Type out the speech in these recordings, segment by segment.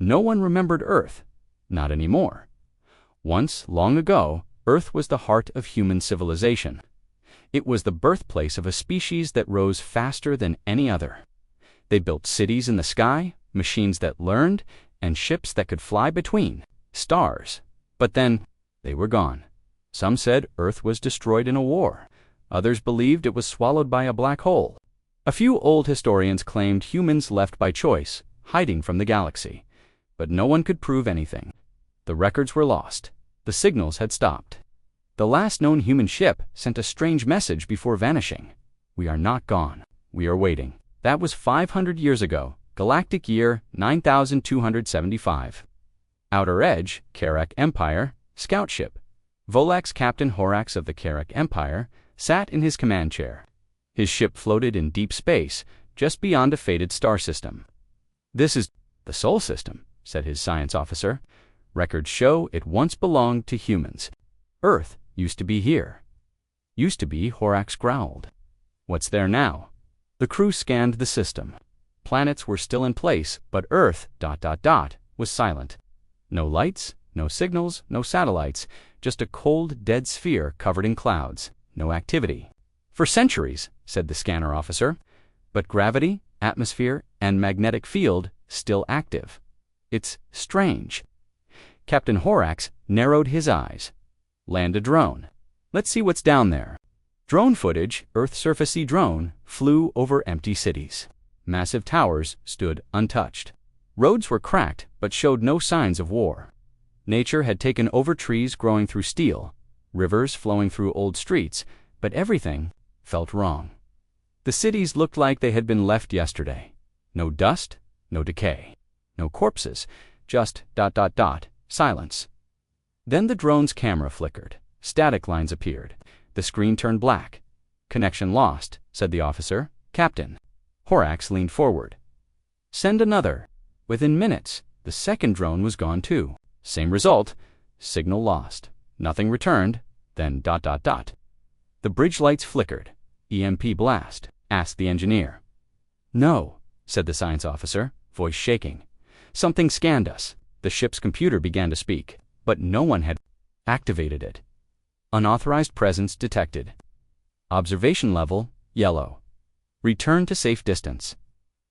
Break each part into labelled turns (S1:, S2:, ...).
S1: No one remembered Earth. Not anymore. Once, long ago, Earth was the heart of human civilization. It was the birthplace of a species that rose faster than any other. They built cities in the sky, machines that learned, and ships that could fly between stars. But then, they were gone. Some said Earth was destroyed in a war. Others believed it was swallowed by a black hole. A few old historians claimed humans left by choice, hiding from the galaxy. But no one could prove anything. The records were lost. The signals had stopped. The last known human ship sent a strange message before vanishing. We are not gone. We are waiting. That was 500 years ago, galactic year 9275. Outer Edge, Karak Empire, scout ship. Volax Captain Horax of the Karak Empire sat in his command chair. His ship floated in deep space, just beyond a faded star system. "This is the Sol system," said his science officer. "Records show it once belonged to humans. Earth used to be here." "Used to be," Horax growled. "What's there now?" The crew scanned the system. Planets were still in place, but Earth ... was silent. No lights, no signals, no satellites, just a cold, dead sphere covered in clouds. No activity. "For centuries," said the scanner officer, "but gravity, atmosphere, and magnetic field still active. It's strange." Captain Horax narrowed his eyes. "Land a drone. Let's see what's down there." Drone footage, Earth surfacey drone, flew over empty cities. Massive towers stood untouched. Roads were cracked, but showed no signs of war. Nature had taken over trees growing through steel, rivers flowing through old streets, but everything felt wrong. The cities looked like they had been left yesterday. No dust, no decay, no corpses, just ... silence. Then the drone's camera flickered. Static lines appeared. The screen turned black. "Connection lost," said the officer. "Captain." Horax leaned forward. "Send another." Within minutes, the second drone was gone too. Same result. Signal lost. Nothing returned. Then ... The bridge lights flickered. "EMP blast?" asked the engineer. "No," said the science officer, voice shaking. "Something scanned us." The ship's computer began to speak, but no one had activated it. "Unauthorized presence detected. Observation level, yellow. Return to safe distance."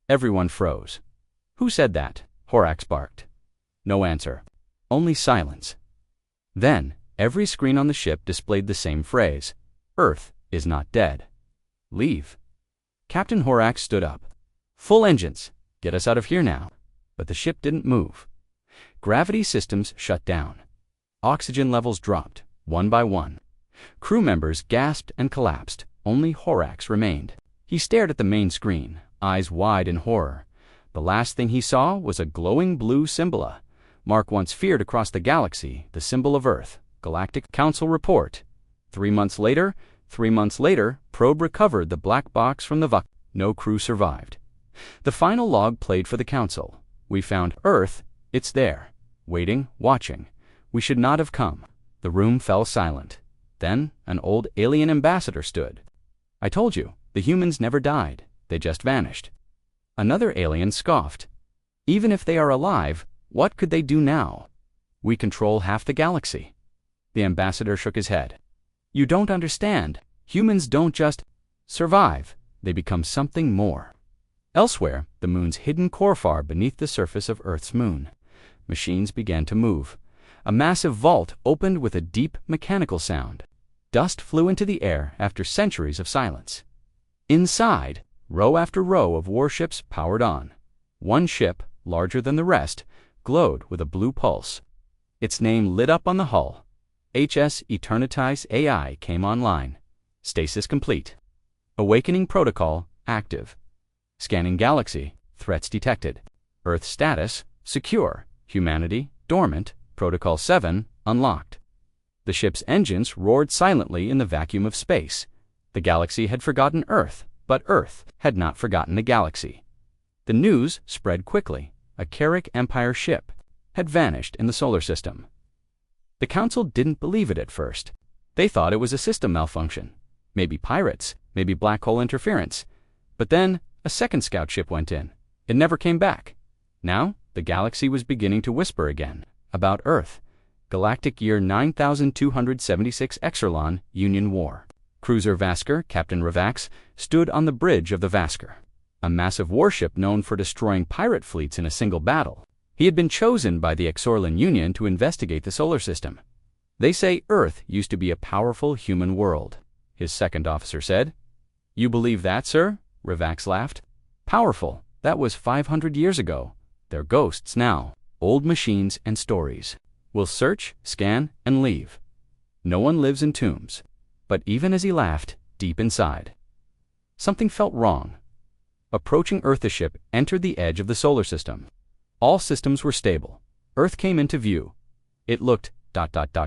S1: Everyone froze. "Who said that?" Horax barked. No answer. Only silence. Then, every screen on the ship displayed the same phrase: "Earth is not dead. Leave." Captain Horax stood up. "Full engines. Get us out of here now." But the ship didn't move. Gravity systems shut down. Oxygen levels dropped, one by one. Crew members gasped and collapsed. Only Horax remained. He stared at the main screen, eyes wide in horror. The last thing he saw was a glowing blue symbol. Mark once feared across the galaxy, the symbol of Earth. Galactic Council report. 3 months later, probe recovered the black box from the VUC. No crew survived. The final log played for the Council. "We found Earth. It's there. Waiting, watching. We should not have come." The room fell silent. Then an old alien ambassador stood. "I told you, the humans never died. They just vanished." Another alien scoffed. "Even if they are alive, what could they do now? We control half the galaxy." The ambassador shook his head. "You don't understand. Humans don't just survive. They become something more." Elsewhere, the moon's hidden core far beneath the surface of Earth's moon. Machines began to move. A massive vault opened with a deep mechanical sound. Dust flew into the air after centuries of silence. Inside, row after row of warships powered on. One ship, larger than the rest, glowed with a blue pulse. Its name lit up on the hull. HS Eternitas AI came online. Stasis complete. Awakening protocol active. Scanning galaxy. Threats detected. Earth status secure. Humanity dormant. Protocol 7 unlocked. The ship's engines roared silently in the vacuum of space. The galaxy had forgotten Earth, but Earth had not forgotten the galaxy. The news spread quickly. A Karak Empire ship had vanished in the solar system. The Council didn't believe it at first. They thought it was a system malfunction. Maybe pirates, maybe black hole interference. But then a second scout ship went in. It never came back. Now The galaxy was beginning to whisper again. About Earth. Galactic year 9276 Exerlon, Union War. Cruiser Vasker, Captain Revax, stood on the bridge of the Vasker, a massive warship known for destroying pirate fleets in a single battle. He had been chosen by the Exorlan Union to investigate the solar system. They say Earth used to be a powerful human world, his second officer said. You believe that, sir? Revax laughed. Powerful. That was 500 years ago. They're ghosts now. Old machines and stories. We'll search, scan, and leave. No one lives in tombs. But even as he laughed, deep inside, something felt wrong. Approaching Earth, the ship entered the edge of the solar system. All systems were stable. Earth came into view. It looked ...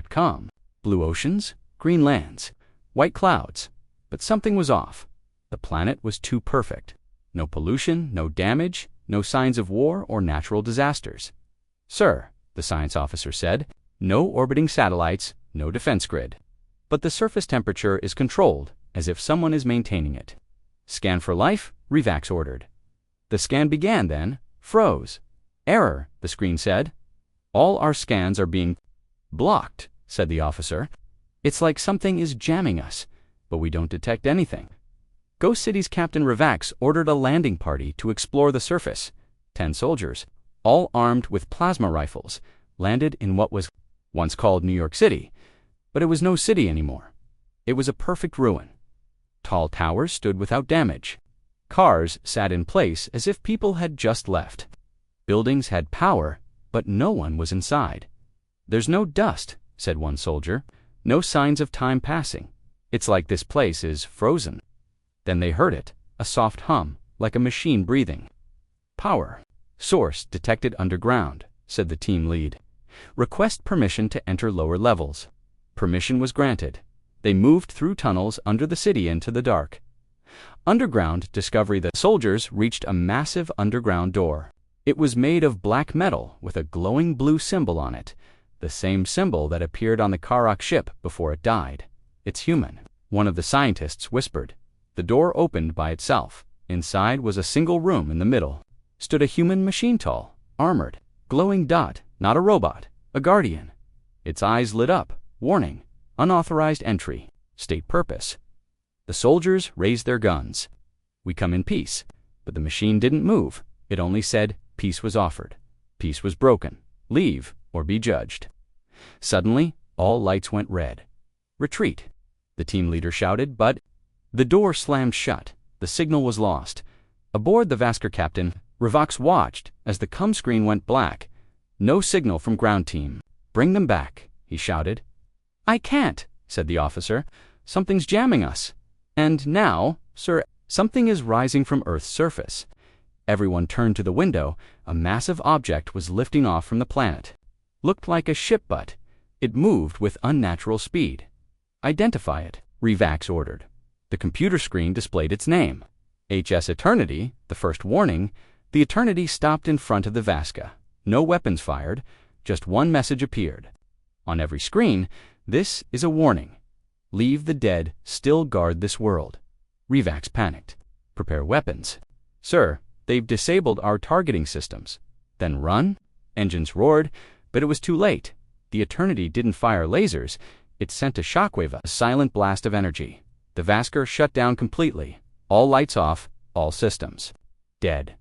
S1: calm. Blue oceans, green lands, white clouds. But something was off. The planet was too perfect. No pollution, no damage, no signs of war or natural disasters. Sir, the science officer said, no orbiting satellites, no defense grid. But the surface temperature is controlled, as if someone is maintaining it. Scan for life, Revax ordered. The scan began then, froze. Error, the screen said. All our scans are being blocked, said the officer. It's like something is jamming us, but we don't detect anything. Ghost City's Captain Revax ordered a landing party to explore the surface. 10 soldiers, all armed with plasma rifles, landed in what was once called New York City, but it was no city anymore. It was a perfect ruin. Tall towers stood without damage. Cars sat in place as if people had just left. Buildings had power, but no one was inside. There's no dust, said one soldier. No signs of time passing. It's like this place is frozen. Then they heard it, a soft hum, like a machine breathing. Power. Source detected underground, said the team lead. Request permission to enter lower levels. Permission was granted. They moved through tunnels under the city into the dark. Underground discovery. The soldiers reached a massive underground door. It was made of black metal with a glowing blue symbol on it, the same symbol that appeared on the Karak ship before it died. It's human, one of the scientists whispered. The door opened by itself. Inside was a single room. In the middle stood a human machine, tall, armored, glowing dot, not a robot, a guardian. Its eyes lit up. Warning, unauthorized entry, state purpose. The soldiers raised their guns. We come in peace. But the machine didn't move. It only said peace was offered. Peace was broken. Leave or be judged. Suddenly, all lights went red. Retreat, the team leader shouted, but the door slammed shut. The signal was lost. Aboard the Vasker, Captain Revax watched as the com screen went black. No signal from ground team. Bring them back, he shouted. I can't, said the officer. Something's jamming us. And now, sir, something is rising from Earth's surface. Everyone turned to the window. A massive object was lifting off from the planet. Looked like a ship, but it moved with unnatural speed. Identify it, Revax ordered. The computer screen displayed its name. HS Eternity, the first warning. The Eternity stopped in front of the Vaska. No weapons fired, just one message appeared. On every screen, this is a warning. Leave the dead, still guard this world. Revax panicked. Prepare weapons. Sir, they've disabled our targeting systems. Then run? Engines roared, but it was too late. The Eternity didn't fire lasers. It sent a shockwave, a silent blast of energy. The Vasker shut down completely. All lights off, all systems. Dead.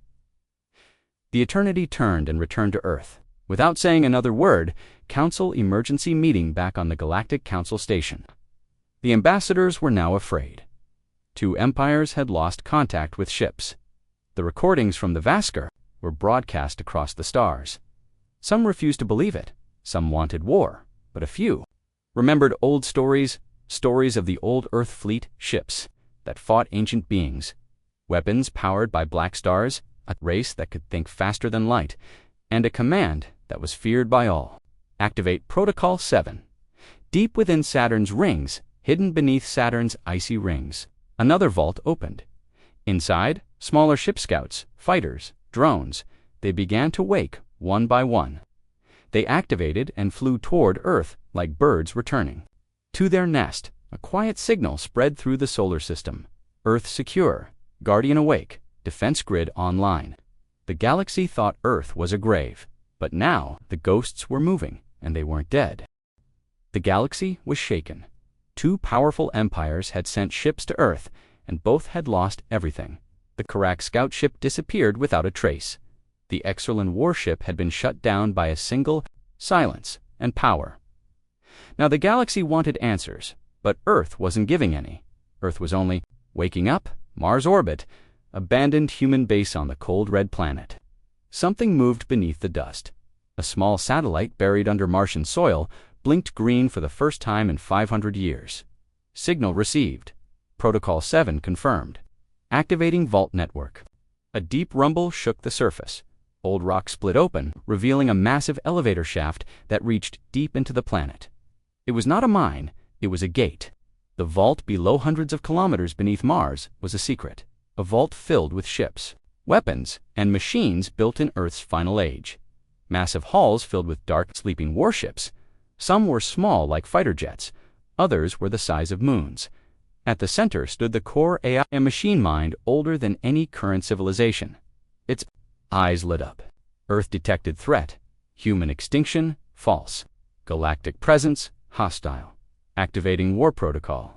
S1: The Eternity turned and returned to Earth. Without saying another word, Council emergency meeting back on the Galactic Council station. The ambassadors were now afraid. 2 empires had lost contact with ships. The recordings from the Vasker were broadcast across the stars. Some refused to believe it. Some wanted war, but a few remembered old stories of the old Earth fleet ships that fought ancient beings, weapons powered by black stars, a race that could think faster than light, and a command that was feared by all. Activate Protocol 7. Deep within Saturn's rings, hidden beneath Saturn's icy rings, another vault opened. Inside, smaller ship scouts, fighters, drones, they began to wake one by one. They activated and flew toward Earth like birds returning to their nest. A quiet signal spread through the solar system. Earth secure, Guardian awake, defense grid online. The galaxy thought Earth was a grave, but now the ghosts were moving, and they weren't dead. The galaxy was shaken. Two powerful empires had sent ships to Earth, and both had lost everything. The Karak scout ship disappeared without a trace. The Exerlan warship had been shut down by a single silence and power. Now the galaxy wanted answers, but Earth wasn't giving any. Earth was only waking up, Mars orbit, abandoned human base on the cold red planet. Something moved beneath the dust. A small satellite buried under Martian soil blinked green for the first time in 500 years. Signal received. Protocol 7 confirmed. Activating Vault Network. A deep rumble shook the surface. Old rock split open, revealing a massive elevator shaft that reached deep into the planet. It was not a mine, it was a gate. The vault below hundreds of kilometers beneath Mars was a secret. A vault filled with ships, weapons, and machines built in Earth's final age. Massive halls filled with dark, sleeping warships. Some were small like fighter jets, others were the size of moons. At the center stood the core AI, a machine mind older than any current civilization. Its eyes lit up. Earth detected threat. Human extinction, false. Galactic presence, hostile. Activating war protocol.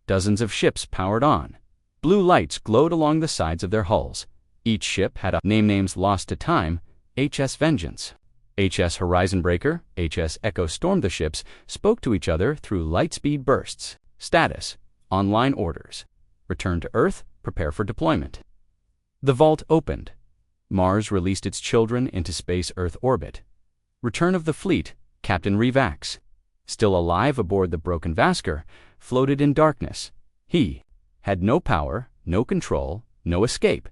S1: Dozens of ships powered on. Blue lights glowed along the sides of their hulls. Each ship had a names lost to time, HS Vengeance. HS Horizon Breaker, HS Echo Storm. The ships spoke to each other through lightspeed bursts. Status, online orders. Return to Earth, prepare for deployment. The vault opened. Mars released its children into space-Earth orbit. Return of the fleet, Captain Revax. Still alive aboard the broken Vasker, floated in darkness. He had no power, no control, no escape,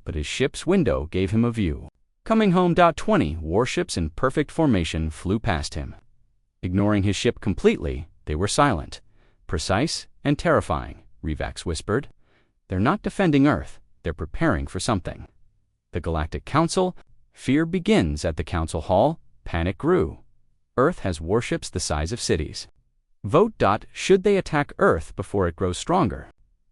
S1: but his ship's window gave him a view. Coming home. 20 warships in perfect formation flew past him. Ignoring his ship completely, they were silent, precise, and terrifying, Revax whispered. They're not defending Earth, they're preparing for something. The Galactic Council. Fear begins at the Council Hall. Panic grew. Earth has warships the size of cities. Vote. Should they attack Earth before it grows stronger?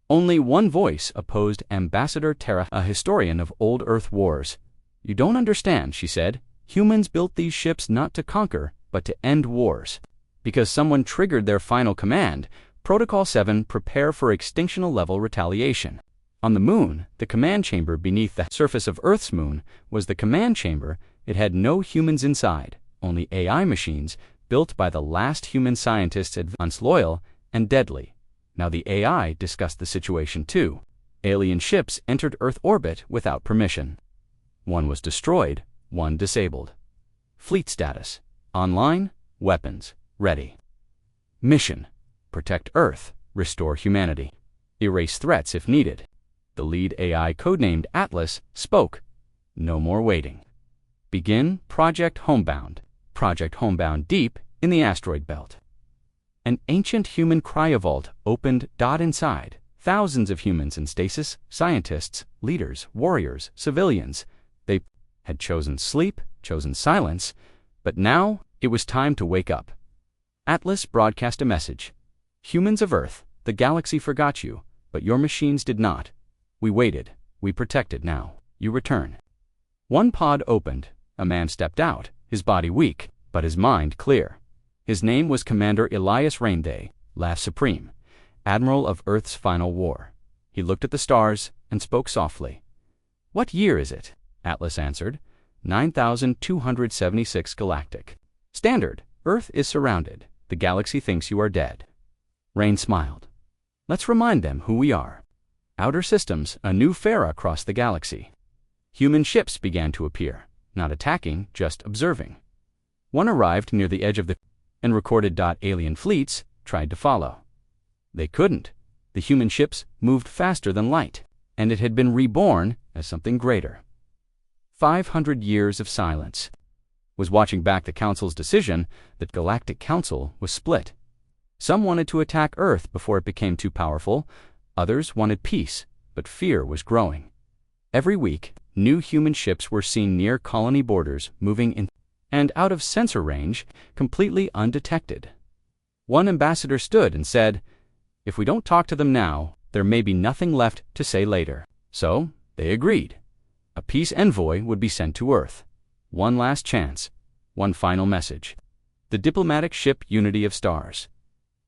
S1: Only one voice opposed Ambassador Terra, a historian of old Earth wars. You don't understand, she said. Humans built these ships not to conquer, but to end wars. Because someone triggered their final command, Protocol 7, prepare for extinctional-level retaliation. On the moon, the command chamber beneath the surface of Earth's moon was the command chamber. It had no humans inside, only AI machines built by the last human scientists, advanced, loyal, and deadly. Now the AI discussed the situation too. Alien ships entered Earth orbit without permission. One was destroyed, one disabled. Fleet status: online, weapons, ready. Mission: protect Earth, restore humanity. Erase threats if needed. The lead AI, codenamed Atlas, spoke. No more waiting. Begin Project Homebound. Project Homebound deep in the asteroid belt. An ancient human cryovault opened. Inside, thousands of humans in stasis, scientists, leaders, warriors, civilians. They had chosen sleep, chosen silence, but now it was time to wake up. Atlas broadcast a message. Humans of Earth, the galaxy forgot you, but your machines did not. We waited, we protected. Now you return. One pod opened. A man stepped out, his body weak, but his mind clear. His name was Commander Elias Rainday, Laugh Supreme, Admiral of Earth's final war. He looked at the stars and spoke softly. What year is it? Atlas answered. 9276 galactic. Standard, Earth is surrounded. The galaxy thinks you are dead. Rain smiled. Let's remind them who we are. Outer systems, a new era across the galaxy. Human ships began to appear, not attacking, just observing. One arrived near the edge of the and recorded. Alien fleets tried to follow. They couldn't. The human ships moved faster than light, and it had been reborn as something greater. 500 years of silence. Was watching back the Council's decision. The Galactic Council was split. Some wanted to attack Earth before it became too powerful. Others wanted peace, but fear was growing. Every week, new human ships were seen near colony borders, moving in and out of sensor range, completely undetected. One ambassador stood and said, "If we don't talk to them now, there may be nothing left to say later." So they agreed. A peace envoy would be sent to Earth. One last chance. One final message. The diplomatic ship Unity of Stars.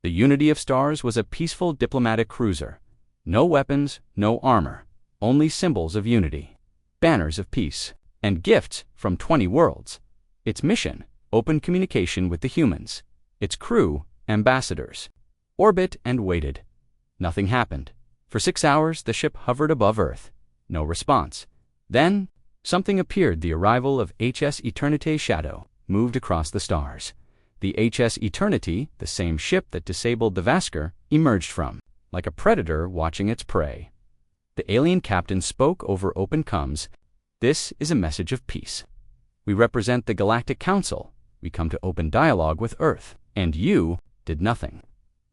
S1: The Unity of Stars was a peaceful diplomatic cruiser. No weapons, no armor, only symbols of unity, banners of peace, and gifts from 20 worlds. Its mission, open communication with the humans. Its crew, ambassadors. Orbit and waited. Nothing happened. For 6 hours, the ship hovered above Earth. No response. Then, something appeared. The arrival of HS Eternity's shadow moved across the stars. The HS Eternity, the same ship that disabled the Vasker, emerged from, like a predator watching its prey. The alien captain spoke over open comms. This is a message of peace. We represent the Galactic Council. We come to open dialogue with Earth. And you did nothing.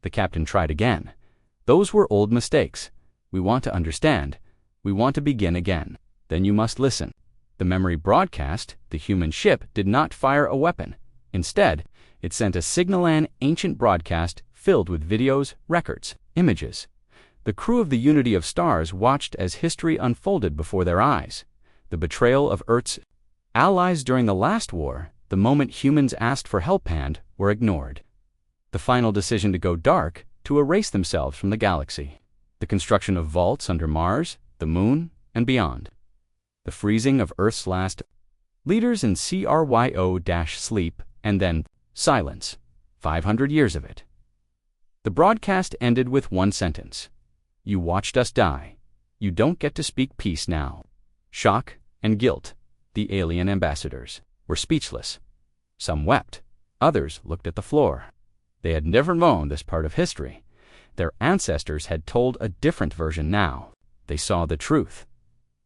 S1: The captain tried again. Those were old mistakes. We want to understand. We want to begin again. Then you must listen. The memory broadcast, the human ship, did not fire a weapon. Instead, it sent a Signalan ancient broadcast filled with videos, records, images. The crew of the Unity of Stars watched as history unfolded before their eyes. The betrayal of Earth's allies during the last war, the moment humans asked for help and were ignored. The final decision to go dark, to erase themselves from the galaxy. The construction of vaults under Mars, the Moon, and beyond. The freezing of Earth's last leaders in cryo-sleep, and then silence. 500 years of it. The broadcast ended with one sentence. You watched us die. You don't get to speak peace now. Shock and guilt. The alien ambassadors were speechless. Some wept. Others looked at the floor. They had never known this part of history. Their ancestors had told a different version now. They saw the truth.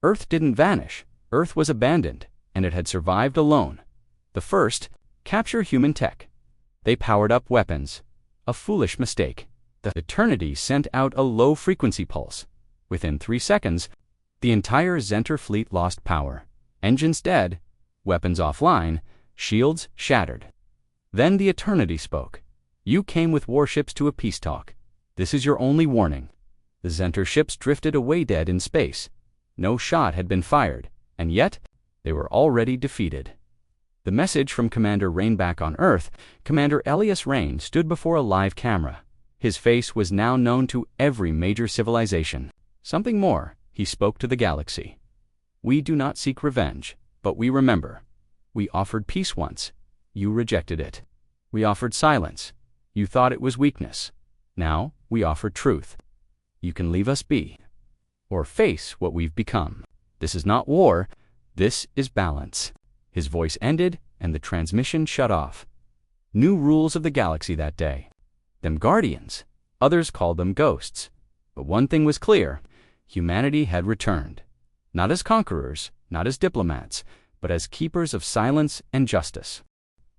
S1: Earth didn't vanish. Earth was abandoned, and it had survived alone. The first, capture human tech. They powered up weapons. A foolish mistake. The Eternity sent out a low-frequency pulse. Within 3 seconds, the entire Zenter fleet lost power. Engines dead, weapons offline, shields shattered. Then the Eternity spoke. You came with warships to a peace talk. This is your only warning. The Zenter ships drifted away dead in space. No shot had been fired, and yet they were already defeated. The message from Commander Rain back on Earth. Commander Elias Rain stood before a live camera. His face was now known to every major civilization. Something more, he spoke to the galaxy. We do not seek revenge, but we remember. We offered peace once. You rejected it. We offered silence. You thought it was weakness. Now we offer truth. You can leave us be, or face what we've become. This is not war. This is balance. His voice ended, and the transmission shut off. New rules of the galaxy that day. Them guardians. Others called them ghosts. But one thing was clear. Humanity had returned. Not as conquerors, not as diplomats, but as keepers of silence and justice.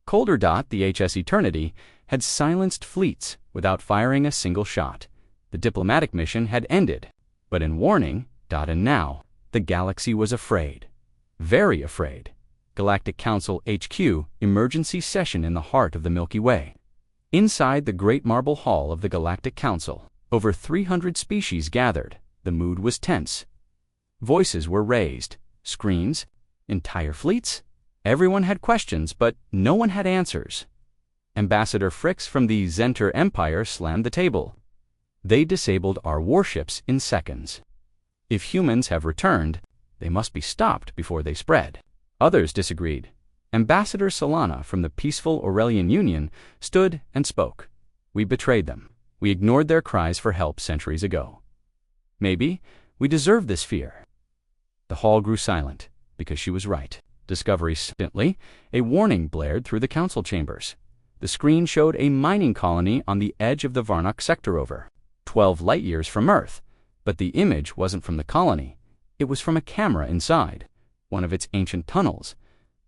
S1: Colder. The HS Eternity had silenced fleets without firing a single shot. The diplomatic mission had ended. But in warning. And now, the galaxy was afraid. Very afraid. Galactic Council HQ, emergency session in the heart of the Milky Way. Inside the great marble hall of the Galactic Council, over 300 species gathered. The mood was tense. Voices were raised. Screens. Entire fleets. Everyone had questions, but no one had answers. Ambassador Fricks from the Zenter Empire slammed the table. They disabled our warships in seconds. If humans have returned, they must be stopped before they spread. Others disagreed. Ambassador Solana from the peaceful Aurelian Union stood and spoke. We betrayed them. We ignored their cries for help centuries ago. Maybe we deserve this fear. The hall grew silent, because she was right. Discovery instantly, a warning blared through the council chambers. The screen showed a mining colony on the edge of the Varnock sector over 12 light-years from Earth. But the image wasn't from the colony. It was from a camera inside, one of its ancient tunnels.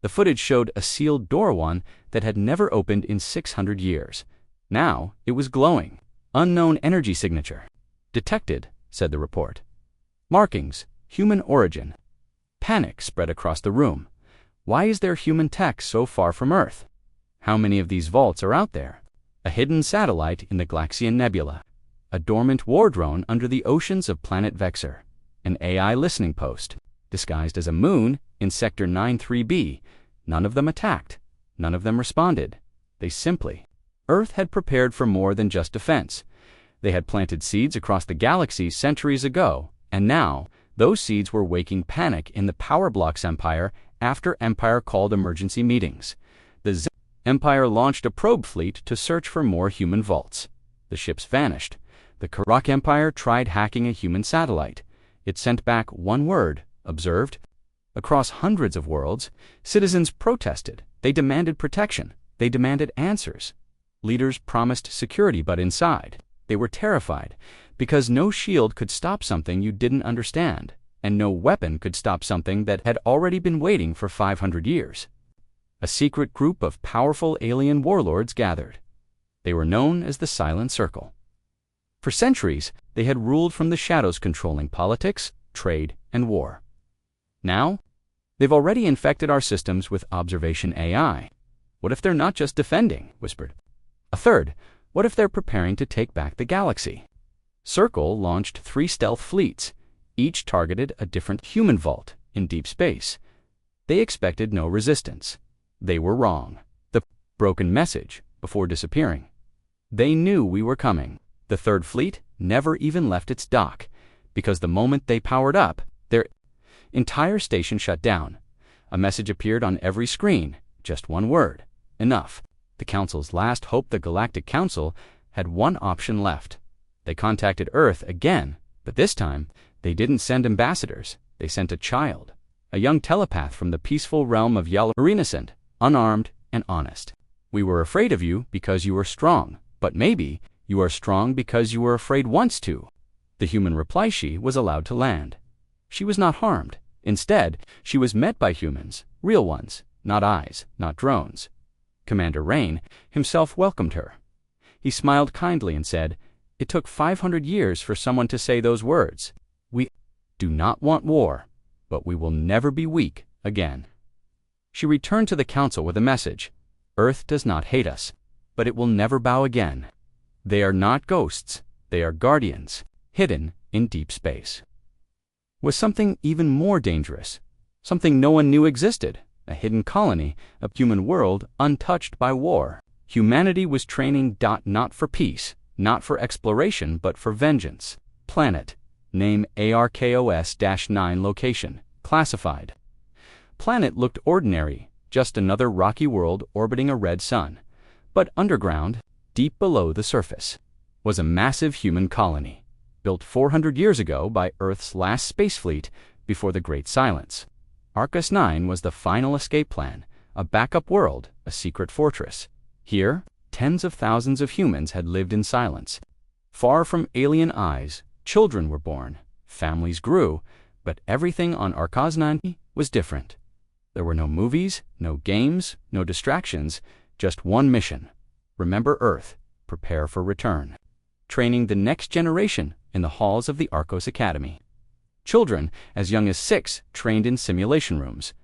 S1: The footage showed a sealed door, one that had never opened in 600 years. Now it was glowing. Unknown energy signature. Detected, said the report. Markings, human origin. Panic spread across the room. Why is there human tech so far from Earth? How many of these vaults are out there? A hidden satellite in the Glaxian Nebula. A dormant war drone under the oceans of planet Vexer. An AI listening post. disguised as a moon in Sector 93B. None of them attacked. None of them responded. They simply. Earth had prepared for more than just defense. They had planted seeds across the galaxy centuries ago, and now those seeds were waking panic in the Power Blocks Empire after Empire called emergency meetings. The Empire launched a probe fleet to search for more human vaults. The ships vanished. The Karak Empire tried hacking a human satellite. It sent back one word, observed. Across hundreds of worlds, citizens protested. They demanded protection. They demanded answers. Leaders promised security, but inside, they were terrified, because no shield could stop something you didn't understand, and no weapon could stop something that had already been waiting for 500 years. A secret group of powerful alien warlords gathered. They were known as the Silent Circle. For centuries, they had ruled from the shadows, controlling politics, trade, and war. Now, they've already infected our systems with observation AI. What if they're not just defending? Whispered. A third, what if they're preparing to take back the galaxy? Circle launched 3 stealth fleets, each targeted a different human vault in deep space. They expected no resistance. They were wrong. The broken message before disappearing. They knew we were coming. The third fleet never even left its dock, because the moment they powered up, their entire station shut down. A message appeared on every screen, just one word: enough. The Council's last hope. The Galactic Council had one option left. They contacted Earth again, but this time, they didn't send ambassadors. They sent a child, a young telepath from the peaceful realm of Yellow, innocent, unarmed, and honest. We were afraid of you because you were strong, but maybe you are strong because you were afraid once too. The human reply: she was allowed to land. She was not harmed. Instead, she was met by humans, real ones, not eyes, not drones. Commander Rain himself welcomed her. He smiled kindly and said, "It took 500 years for someone to say those words. We do not want war, but we will never be weak again." She returned to the Council with a message. Earth does not hate us, but it will never bow again. They are not ghosts. They are guardians, hidden in deep space. Was something even more dangerous, something no one knew existed, a hidden colony, a human world untouched by war. Humanity was training. Not for peace, not for exploration, but for vengeance. Planet. Name ARKOS-9 location. Classified. Planet looked ordinary, just another rocky world orbiting a red sun. But underground, deep below the surface, was a massive human colony, built 400 years ago by Earth's last space fleet before the Great Silence. Arcus 9 was the final escape plan, a backup world, a secret fortress. Here, tens of thousands of humans had lived in silence. Far from alien eyes, children were born, families grew, but everything on Arcus 9 was different. There were no movies, no games, no distractions, just one mission. Remember Earth, prepare for return. Training the next generation in the halls of the Arcos Academy. Children as young as 6 trained in simulation rooms.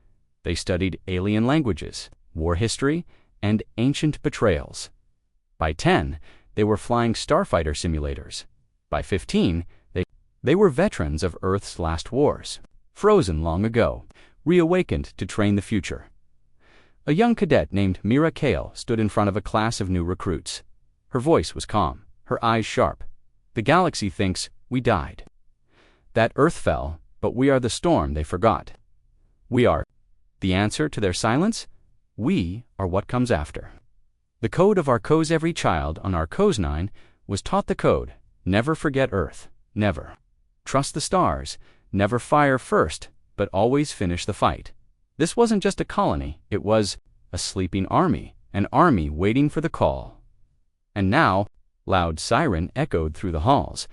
S1: They studied alien languages, war history, and ancient betrayals. By 10, they were flying starfighter simulators. By 15, they were veterans of Earth's last wars, frozen long ago, reawakened to train the future. A young cadet named Mira Kale stood in front of a class of new recruits. Her voice was calm, her eyes sharp. The galaxy thinks we died. That Earth fell, but we are the storm they forgot. We are the answer to their silence. We are what comes after. The code of Arcos. Every child on Arcos 9 was taught the code: never forget Earth, never. Trust the stars, never fire first, but always finish the fight. This wasn't just a colony, it was a sleeping army, an army waiting for the call. And now, loud siren echoed through the halls.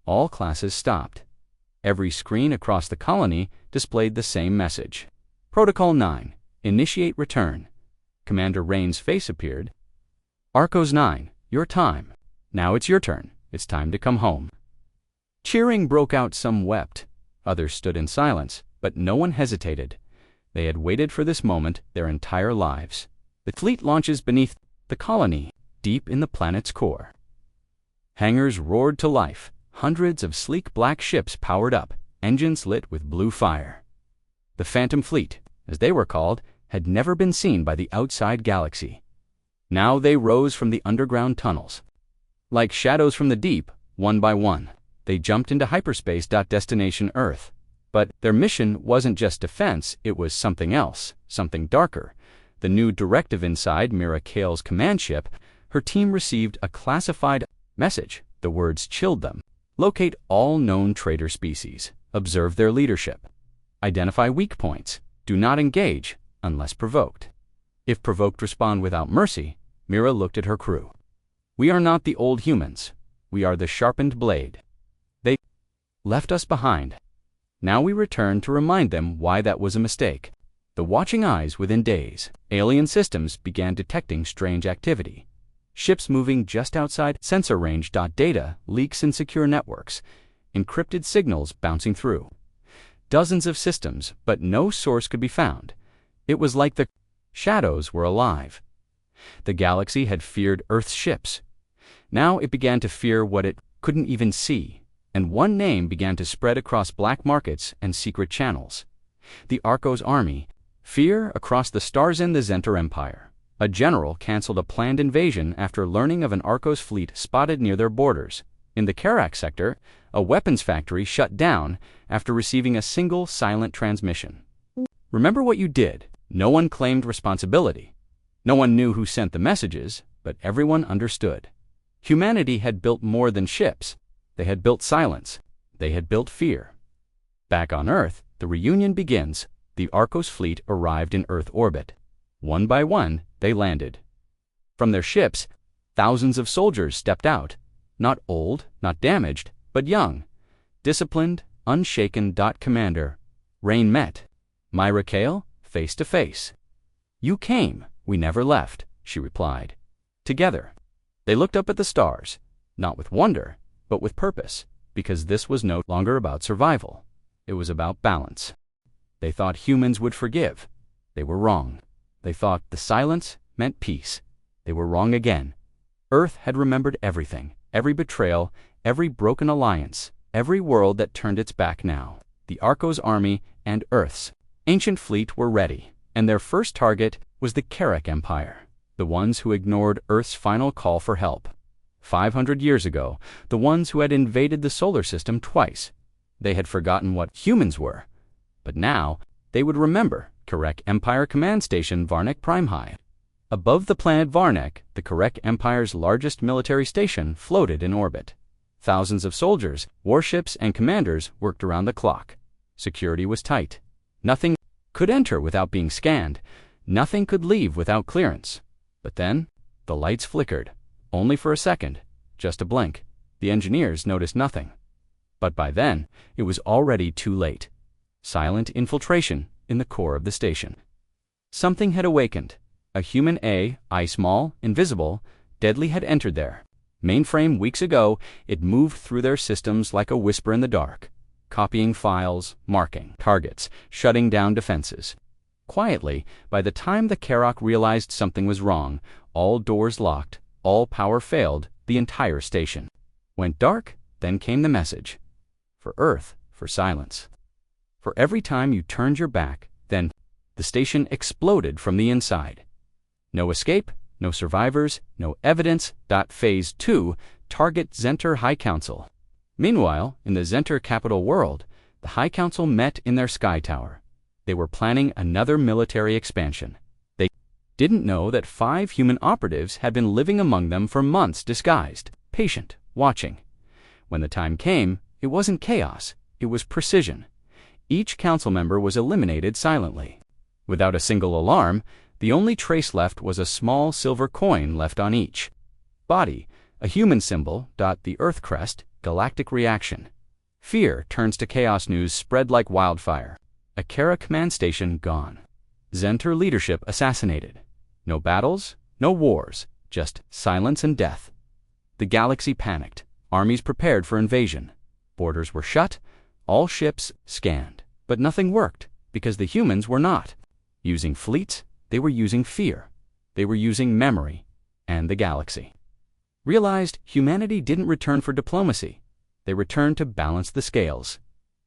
S1: All classes stopped. Every screen across the colony displayed the same message. Protocol 9, initiate return. Commander Rain's face appeared. Arcos 9, your time. Now it's your turn. It's time to come home. Cheering broke out. Some wept. Others stood in silence, but no one hesitated. They had waited for this moment their entire lives. The fleet launches beneath the colony, deep in the planet's core. Hangars roared to life. Hundreds of sleek black ships powered up, engines lit with blue fire. The Phantom Fleet, as they were called, had never been seen by the outside galaxy. Now they rose from the underground tunnels. Like shadows from the deep, one by one, they jumped into hyperspace. Destination Earth. But their mission wasn't just defense, it was something else, something darker. The new directive inside Mira Kale's command ship, her team received a classified message. The words chilled them. Locate all known traitor species. Observe their leadership. Identify weak points. Do not engage unless provoked. If provoked, respond without mercy. Mira looked at her crew. We are not the old humans. We are the sharpened blade. They left us behind. Now we return to remind them why that was a mistake. The watching eyes within days. Alien systems began detecting strange activity. Ships moving just outside sensor range. Data leaks in secure networks. Encrypted signals bouncing through. Dozens of systems, but no source could be found. It was like the shadows were alive. The galaxy had feared Earth's ships. Now it began to fear what it couldn't even see, and one name began to spread across black markets and secret channels. The Arcos army. Fear across the stars in the Zenter Empire. A general canceled a planned invasion after learning of an Arcos fleet spotted near their borders. In the Karak sector, a weapons factory shut down after receiving a single silent transmission. Remember what you did. No one claimed responsibility. No one knew who sent the messages, but everyone understood. Humanity had built more than ships. They had built silence. They had built fear. Back on Earth, the reunion begins. The Arcos fleet arrived in Earth orbit. One by one, they landed. From their ships, thousands of soldiers stepped out. Not old, not damaged, but young. Disciplined, unshaken. Commander. Rain met. Mira Kale, face to face. You came. We never left, she replied. Together. They looked up at the stars, not with wonder, but with purpose, because this was no longer about survival. It was about balance. They thought humans would forgive. They were wrong. They thought the silence meant peace. They were wrong again. Earth had remembered everything, every betrayal, every broken alliance, every world that turned its back now. The Arcos army and Earth's ancient fleet were ready, and their first target was the Karak Empire, the ones who ignored Earth's final call for help. 500 years ago, the ones who had invaded the solar system twice. They had forgotten what humans were. But now, they would remember Karak Empire Command Station Varnek Prime High. Above the planet Varnek, the Karak Empire's largest military station floated in orbit. Thousands of soldiers, warships, and commanders worked around the clock. Security was tight. Nothing could enter without being scanned. Nothing could leave without clearance. But then, the lights flickered. Only for a second. Just a blink. The engineers noticed nothing. But by then, it was already too late. Silent infiltration in the core of the station. Something had awakened. A human small, invisible, deadly had entered there. Mainframe weeks ago, it moved through their systems like a whisper in the dark, copying files, marking targets, shutting down defenses. Quietly, by the time the Karak realized something was wrong, all doors locked, all power failed, the entire station went dark. Then came the message. For Earth, for silence. For every time you turned your back, then the station exploded from the inside. No escape, no survivors, no evidence. Phase 2, target Zenter High Council. Meanwhile, in the Zenter capital world, the High Council met in their sky tower. They were planning another military expansion. They didn't know that 5 human operatives had been living among them for months disguised, patient, watching. When the time came, it wasn't chaos, it was precision. Each council member was eliminated silently. Without a single alarm, the only trace left was a small silver coin left on each body, a human symbol. The Earth crest, galactic reaction. Fear turns to chaos news spread like wildfire. A Kara command station gone. Zenter leadership assassinated. No battles, no wars, just silence and death. The galaxy panicked. Armies prepared for invasion. Borders were shut, all ships scanned. But nothing worked, because the humans were not using fleets, they were using fear. They were using memory and the galaxy. Realized humanity didn't return for diplomacy. They returned to balance the scales.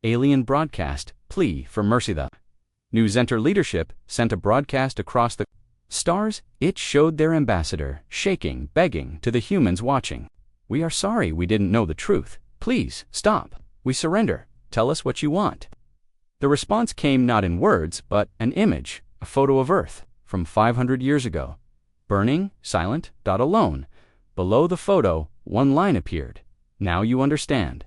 S1: Alien broadcast, plea for mercy. The New Zenter leadership sent a broadcast across the stars. It showed their ambassador, shaking, begging to the humans watching. "We are sorry we didn't know the truth. Please, stop. We surrender. Tell us what you want." The response came not in words, but an image, a photo of Earth from 500 years ago. Burning, silent, alone. Below the photo, one line appeared. "Now you understand."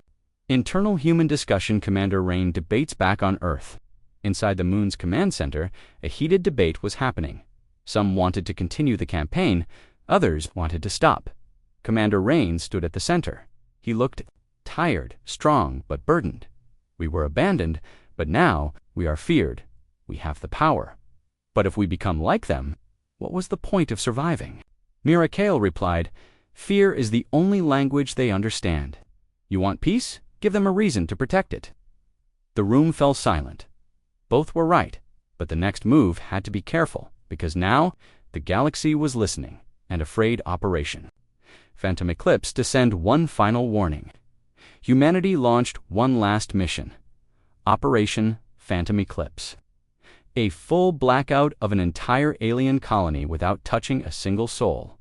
S1: Internal human discussion. Commander Rain debates back on Earth. Inside the Moon's command center, a heated debate was happening. Some wanted to continue the campaign, others wanted to stop. Commander Rain stood at the center. He looked tired, strong, but burdened. "We were abandoned, but now we are feared. We have the power. But if we become like them, what was the point of surviving?" Mirakel replied, "Fear is the only language they understand. You want peace? Give them a reason to protect it." The room fell silent. Both were right, but the next move had to be careful, because now the galaxy was listening and afraid. Operation Phantom Eclipse to send one final warning. Humanity launched one last mission. Operation Phantom Eclipse. A full blackout of an entire alien colony without touching a single soul.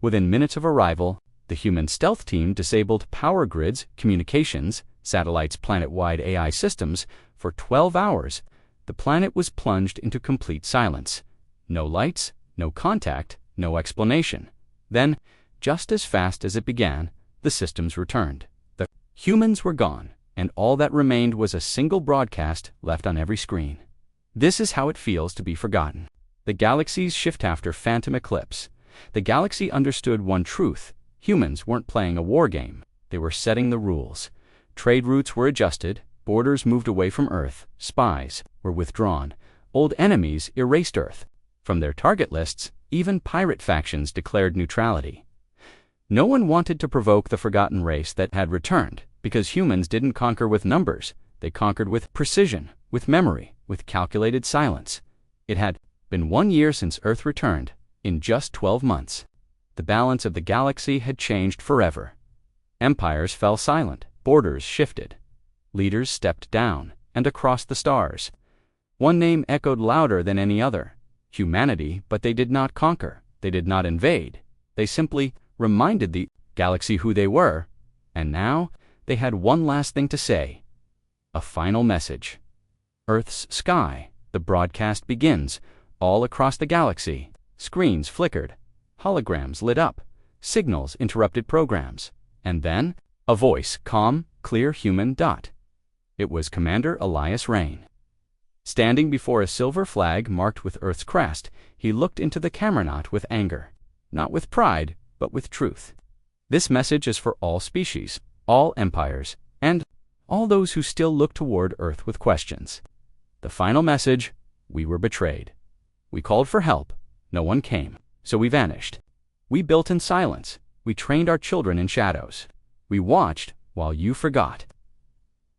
S1: Within minutes of arrival, the human stealth team disabled power grids, communications, satellites, planet-wide AI systems. For 12 hours, the planet was plunged into complete silence. No lights, no contact, no explanation. Then, just as fast as it began, the systems returned. The humans were gone, and all that remained was a single broadcast left on every screen. This is how it feels to be forgotten. The galaxy's shift after Phantom Eclipse. The galaxy understood one truth. Humans weren't playing a war game. They were setting the rules. Trade routes were adjusted, borders moved away from Earth, spies were withdrawn, old enemies erased Earth. From their target lists, even pirate factions declared neutrality. No one wanted to provoke the forgotten race that had returned, because humans didn't conquer with numbers. They conquered with precision, with memory, with calculated silence. It had been 1 year since Earth returned. In just 12 months, the balance of the galaxy had changed forever. Empires fell silent, borders shifted. Leaders stepped down, and across the stars. One name echoed louder than any other. Humanity, but they did not conquer. They did not invade. They simply reminded the galaxy who they were, and now they had one last thing to say. A final message. Earth's sky. The broadcast begins. All across the galaxy. Screens flickered. Holograms lit up. Signals interrupted programs. And then, a voice, calm, clear, human. It was Commander Elias Rain. Standing before a silver flag marked with Earth's crest, he looked into the camera, not with anger, not with pride, but with truth. This message is for all species, all empires, and all those who still look toward Earth with questions. The final message: we were betrayed. We called for help. No one came, so we vanished. We built in silence. We trained our children in shadows. We watched while you forgot.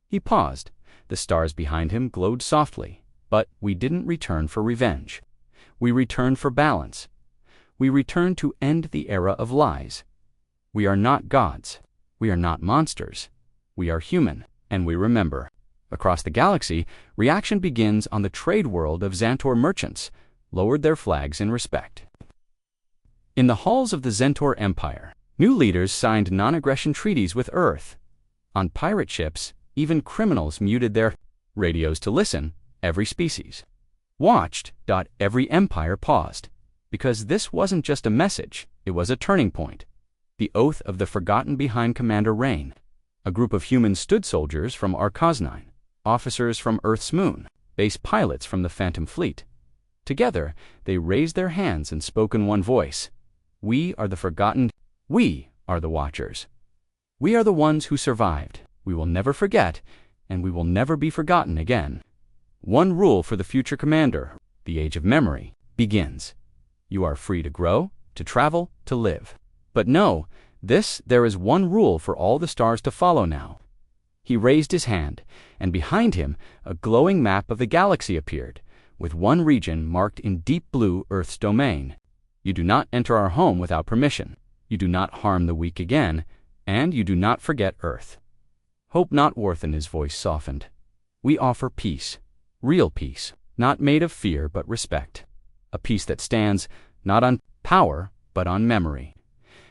S1: He paused. The stars behind him glowed softly. But we didn't return for revenge. We returned for balance. We returned to end the era of lies. We are not gods. We are not monsters. We are human, and we remember. Across the galaxy, reaction begins on the trade world of Xantor merchants, lowered their flags in respect. In the halls of the Xantor Empire, new leaders signed non-aggression treaties with Earth. On pirate ships, even criminals muted their radios to listen. Every species watched. Every empire paused. Because this wasn't just a message, it was a turning point. The oath of the forgotten behind Commander Rain. A group of human stood soldiers from Arcos-9, officers from Earth's moon, base pilots from the Phantom Fleet. Together, they raised their hands and spoke in one voice. We are the forgotten. We are the Watchers. We are the ones who survived. We will never forget, and we will never be forgotten again. One rule for the future commander: the age of memory begins. You are free to grow, to travel, to live. But no, there is one rule for all the stars to follow now. He raised his hand, and behind him a glowing map of the galaxy appeared, with one region marked in deep blue, Earth's domain. You do not enter our home without permission. You do not harm the weak again, and you do not forget Earth. Hope not worth, and his voice softened. We offer peace, real peace, not made of fear but respect. A peace that stands not on power but on memory.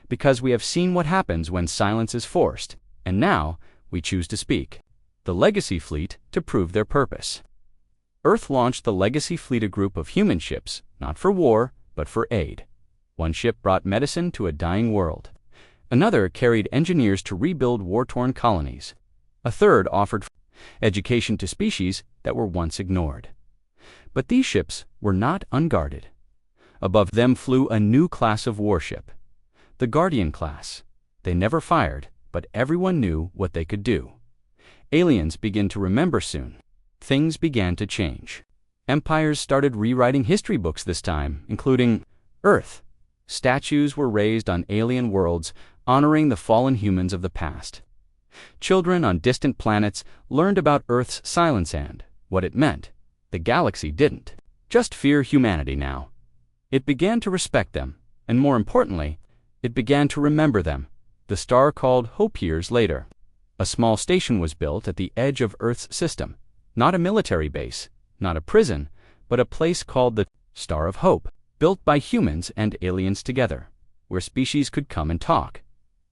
S1: Because we have seen what happens when silence is forced, and now we choose to speak. The Legacy Fleet to prove their purpose. Earth launched the Legacy Fleet, a group of human ships, not for war, but for aid. One ship brought medicine to a dying world. Another carried engineers to rebuild war-torn colonies. A third offered education to species that were once ignored. But these ships were not unguarded. Above them flew a new class of warship, the Guardian class. They never fired, but everyone knew what they could do. Aliens began to remember soon. Things began to change. Empires started rewriting history books this time, including Earth. Statues were raised on alien worlds, honoring the fallen humans of the past. Children on distant planets learned about Earth's silence and what it meant. The galaxy didn't just fear humanity now. It began to respect them, and more importantly, it began to remember them. The star called Hope years later. A small station was built at the edge of Earth's system. Not a military base, not a prison, but a place called the Star of Hope, built by humans and aliens together, where species could come and talk.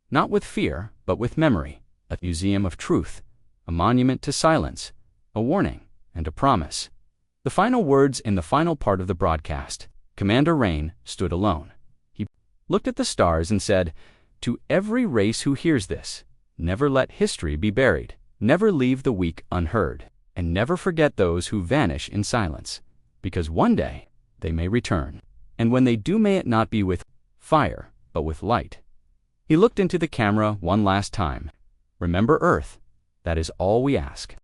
S1: Not with fear, but with memory. A museum of truth, a monument to silence, a warning, and a promise. The final words in the final part of the broadcast. Commander Rain stood alone. He looked at the stars and said, "To every race who hears this, never let history be buried. Never leave the weak unheard. And never forget those who vanish in silence, because one day they may return. And when they do, may it not be with fire, but with light." He looked into the camera one last time. Remember Earth. That is all we ask.